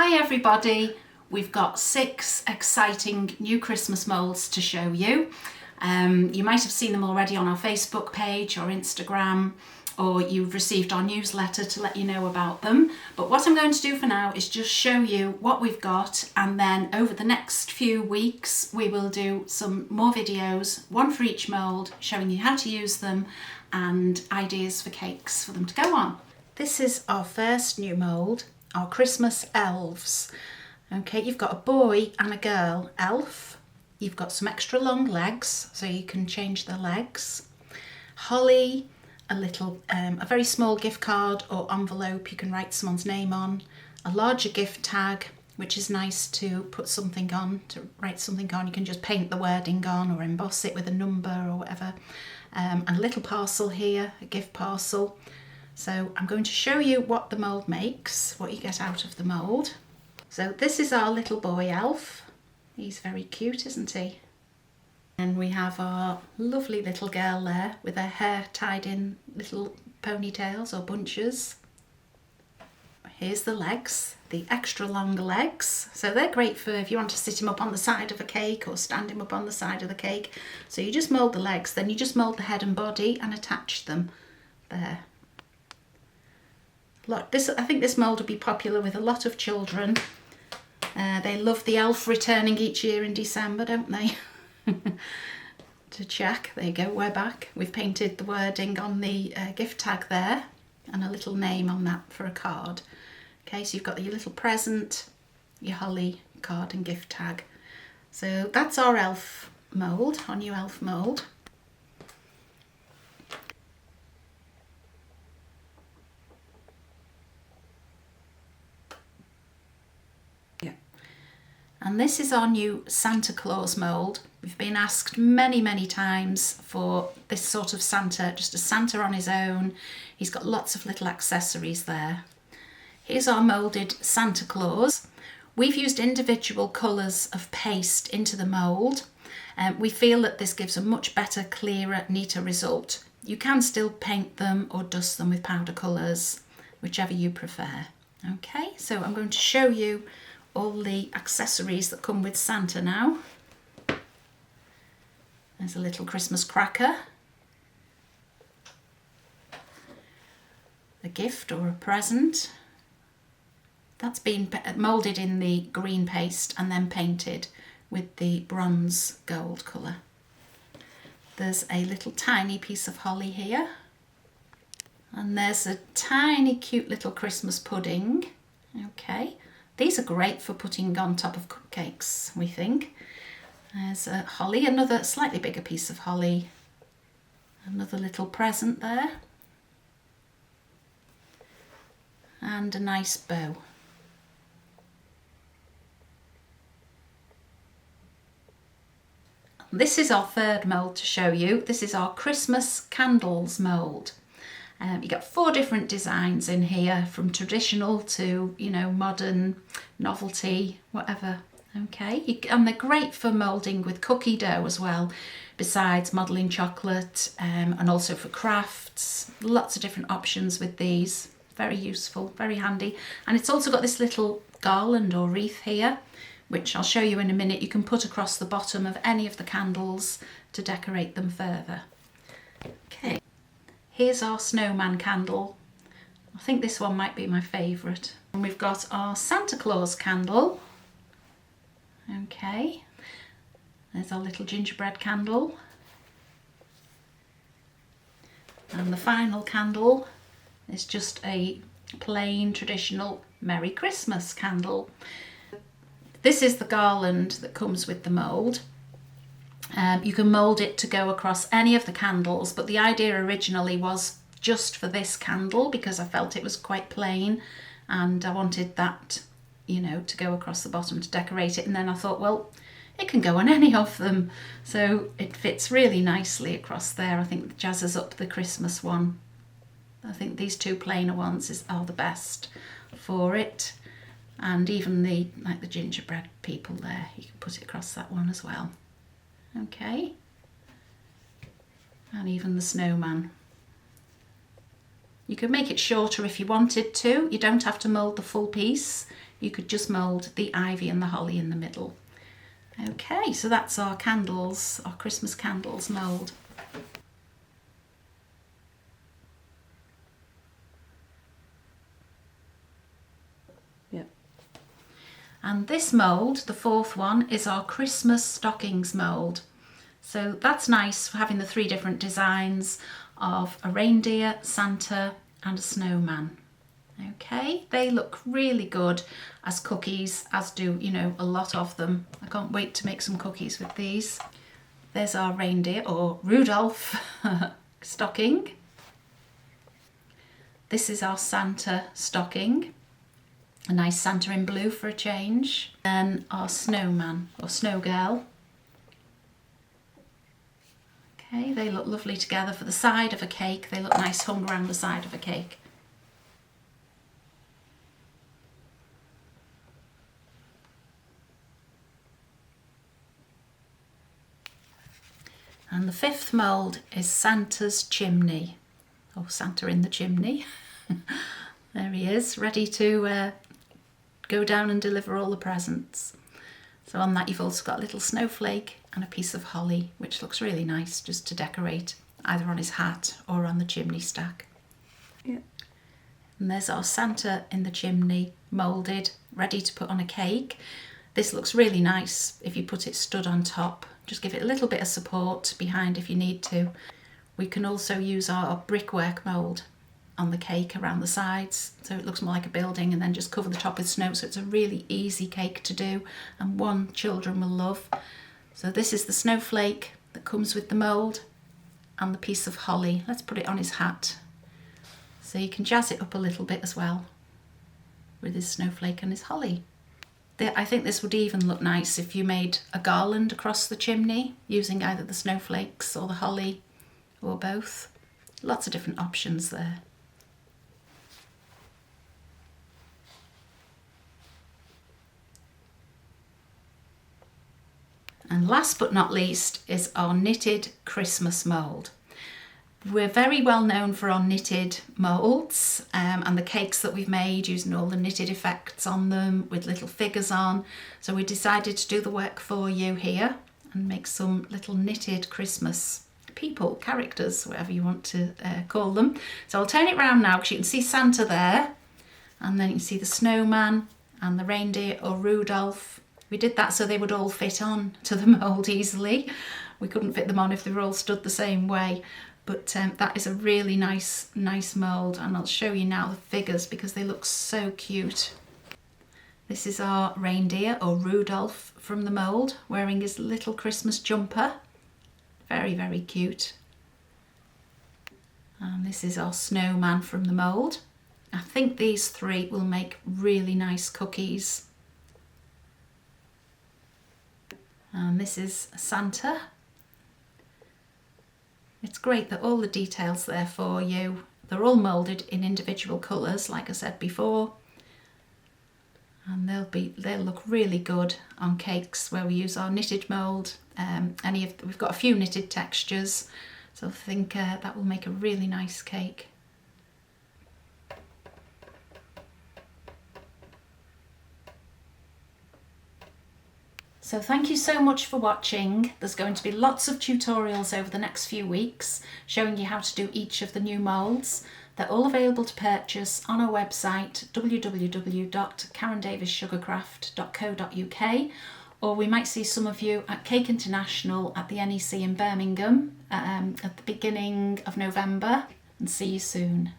Hi everybody, we've got 6 exciting new Christmas moulds to show you. You might have seen them already on our Facebook page or Instagram, or you've received our newsletter to let you know about them. But what I'm going to do for now is just show you what we've got, and then over the next few weeks we will do some more videos, one for each mould, showing you how to use them and ideas for cakes for them to go on. This is our first new mould, our Christmas Elves. Okay, you've got a boy and a girl elf. You've got some extra long legs, so you can change the legs. Holly, a very small gift card or envelope you can write someone's name on. A larger gift tag, which is nice to put something on, to write something on. You can just paint the wording on or emboss it with a number or whatever. And a little parcel here, a gift parcel. So I'm going to show you what the mould makes, what you get out of the mould. So this is our little boy elf. He's very cute, isn't he? And we have our lovely little girl there with her hair tied in little ponytails or bunches. Here's the legs, the extra long legs. So they're great for if you want to sit him up on the side of a cake or stand him up on the side of the cake. So you just mould the legs, then you just mould the head and body and attach them there. Look, I think this mould will be popular with a lot of children. They love the elf returning each year in December, don't they? To check. There you go, we're back. We've painted the wording on the gift tag there and a little name on that for a card. Okay, so you've got your little present, your holly card and gift tag. So that's our elf mould, our new elf mould. And this is our new Santa Claus mould. We've been asked many times for this sort of Santa, just a Santa on his own. He's got lots of little accessories there. Here's our moulded Santa Claus. We've used individual colours of paste into the mould. We feel that this gives a much better, clearer, neater result. You can still paint them or dust them with powder colours, whichever you prefer. Okay, so I'm going to show you all the accessories that come with Santa now. There's a little Christmas cracker, a gift or a present. That's been moulded in the green paste and then painted with the bronze gold colour. There's a little tiny piece of holly here, and there's a tiny cute little Christmas pudding. Okay. These are great for putting on top of cupcakes, we think. There's a holly, another slightly bigger piece of holly. Another little present there. And a nice bow. This is our third mould to show you. This is our Christmas candles mould. You've got 4 different designs in here, from traditional to, you know, modern, novelty, whatever. Okay, and they're great for moulding with cookie dough as well, besides modelling chocolate, and also for crafts. Lots of different options with these. Very useful, very handy. And it's also got this little garland or wreath here, which I'll show you in a minute. You can put across the bottom of any of the candles to decorate them further. Okay. Here's our snowman candle. I think this one might be my favourite. And we've got our Santa Claus candle. Okay. There's our little gingerbread candle. And the final candle is just a plain traditional Merry Christmas candle. This is the garland that comes with the mould. You can mould it to go across any of the candles, but the idea originally was just for this candle because I felt it was quite plain and I wanted that, you know, to go across the bottom to decorate it. And then I thought, well, it can go on any of them. So it fits really nicely across there. I think it jazzes up the Christmas one. I think these 2 plainer ones are the best for it. And even the gingerbread people there, you can put it across that one as well. Okay, and even the snowman. You could make it shorter if you wanted to. You don't have to mould the full piece. you could just mould the ivy and the holly in the middle. Okay, so that's our candles, our Christmas candles mould. Yep. And this mould, the fourth one, is our Christmas Stockings mould. So that's nice for having the three different designs of a reindeer, Santa and a snowman. Okay, they look really good as cookies, as do, you know, a lot of them. I can't wait to make some cookies with these. There's our reindeer, or Rudolph stocking. This is our Santa stocking. A nice Santa in blue for a change. Then our snowman, or snow girl. Okay, they look lovely together for the side of a cake. They look nice hung around the side of a cake. And the fifth mould is Santa's chimney. Oh, Santa in the chimney. There he is, ready to go down and deliver all the presents. So on that you've also got a little snowflake and a piece of holly, which looks really nice just to decorate either on his hat or on the chimney stack. Yeah. And there's our Santa in the chimney, moulded, ready to put on a cake. This looks really nice if you put it stood on top. Just give it a little bit of support behind if you need to. We can also use our brickwork mould on the cake around the sides, so it looks more like a building, and then just cover the top with snow, so it's a really easy cake to do and one children will love. So this is the snowflake that comes with the mould and the piece of holly. Let's put it on his hat. So you can jazz it up a little bit as well with his snowflake and his holly. I think this would even look nice if you made a garland across the chimney using either the snowflakes or the holly or both. Lots of different options there. And last but not least is our knitted Christmas mould. We're very well known for our knitted moulds and the cakes that we've made using all the knitted effects on them with little figures on. So we decided to do the work for you here and make some little knitted Christmas people, characters, whatever you want to call them. So I'll turn it round now because you can see Santa there, and then you can see the snowman and the reindeer or Rudolph. We did that so they would all fit on to the mould easily. We couldn't fit them on if they were all stood the same way. But that is a really nice mould, and I'll show you now the figures because they look so cute. This is our reindeer or Rudolph from the mould wearing his little Christmas jumper. Very, very cute. And this is our snowman from the mould. I think these three will make really nice cookies. And this is Santa. It's great that all the details there for you. They're all moulded in individual colours, like I said before. And they'll look really good on cakes where we use our knitted mould. We've got a few knitted textures, so I think that will make a really nice cake. So thank you so much for watching. There's going to be lots of tutorials over the next few weeks showing you how to do each of the new moulds. They're all available to purchase on our website www.daviessugarcraft.co.uk, or we might see some of you at Cake International at the NEC in Birmingham at the beginning of November, and see you soon.